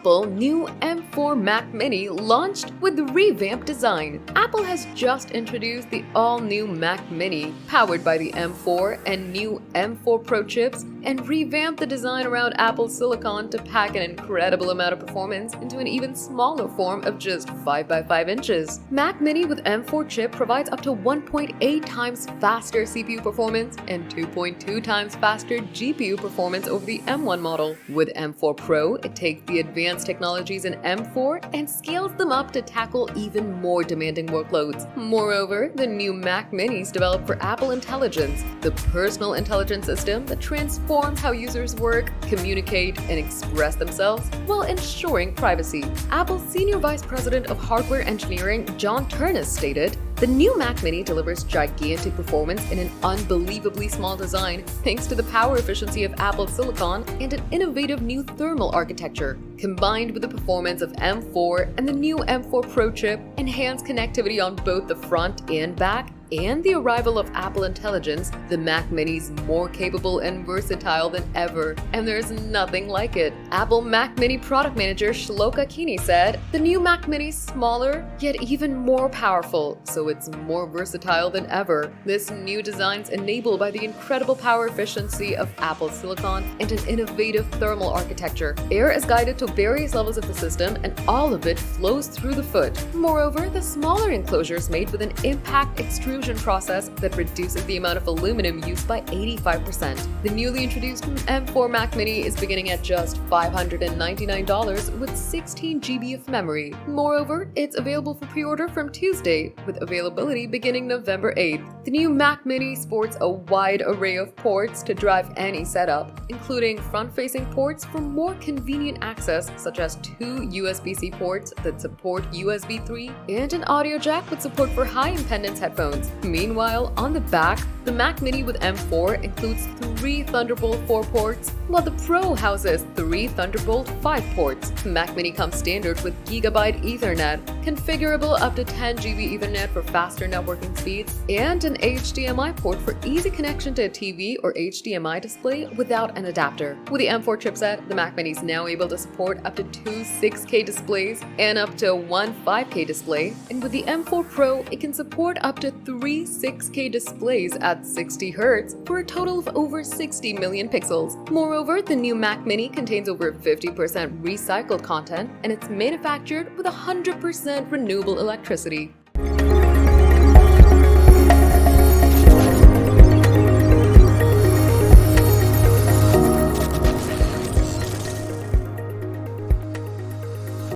Apple new M4 Mac Mini launched with the revamped design. Apple has just introduced the all-new Mac Mini, powered by the M4 and new M4 Pro chips, and revamped the design around Apple's silicon to pack an incredible amount of performance into an even smaller form of just 5 by 5 inches. Mac Mini with M4 chip provides up to 1.8 times faster CPU performance and 2.2 times faster GPU performance over the M1 model. With M4 Pro, it takes the advanced technologies in M4 and scales them up to tackle even more demanding workloads. Moreover, the new Mac Mini is developed for Apple Intelligence, the personal intelligence system that transforms how users work, communicate, and express themselves while ensuring privacy. Apple's Senior Vice President of Hardware Engineering, John Turnus, stated, "The new Mac Mini delivers gigantic performance in an unbelievably small design thanks to the power efficiency of Apple's silicon and an innovative new thermal architecture. Combined with the performance of M4 and the new M4 Pro chip, enhanced connectivity on both the front and back, and the arrival of Apple Intelligence, the Mac Mini is more capable and versatile than ever, and there's nothing like it." Apple Mac Mini product manager Shloka Kini said, "The new Mac Mini is smaller, yet even more powerful, so it's more versatile than ever. This new design is enabled by the incredible power efficiency of Apple's silicon and an innovative thermal architecture. Air is guided to various levels of the system, and all of it flows through the foot. Moreover, the smaller enclosure is made with an impact extrusion process that reduces the amount of aluminum used by 85%. The newly introduced M4 Mac Mini is beginning at just $599 with 16 GB of memory. Moreover, it's available for pre-order from Tuesday, with availability beginning November 8th. The new Mac Mini sports a wide array of ports to drive any setup, including front-facing ports for more convenient access, such as 2 USB-C ports that support USB 3 and an audio jack with support for high impedance headphones. Meanwhile, on the back, the Mac Mini with M4 includes 3 Thunderbolt 4 ports, while the Pro houses 3 Thunderbolt 5 ports. The Mac Mini comes standard with Gigabit Ethernet, configurable up to 10 GB Ethernet for faster networking speeds, and an HDMI port for easy connection to a TV or HDMI display without an adapter. With the M4 chipset, the Mac Mini is now able to support up to 2 6K displays and up to 1 5K display, and with the M4 Pro, it can support up to 3 6K displays at 60 Hz for a total of over 60 million pixels. Moreover, the new Mac Mini contains over 50% recycled content, and it's manufactured with 100% renewable electricity.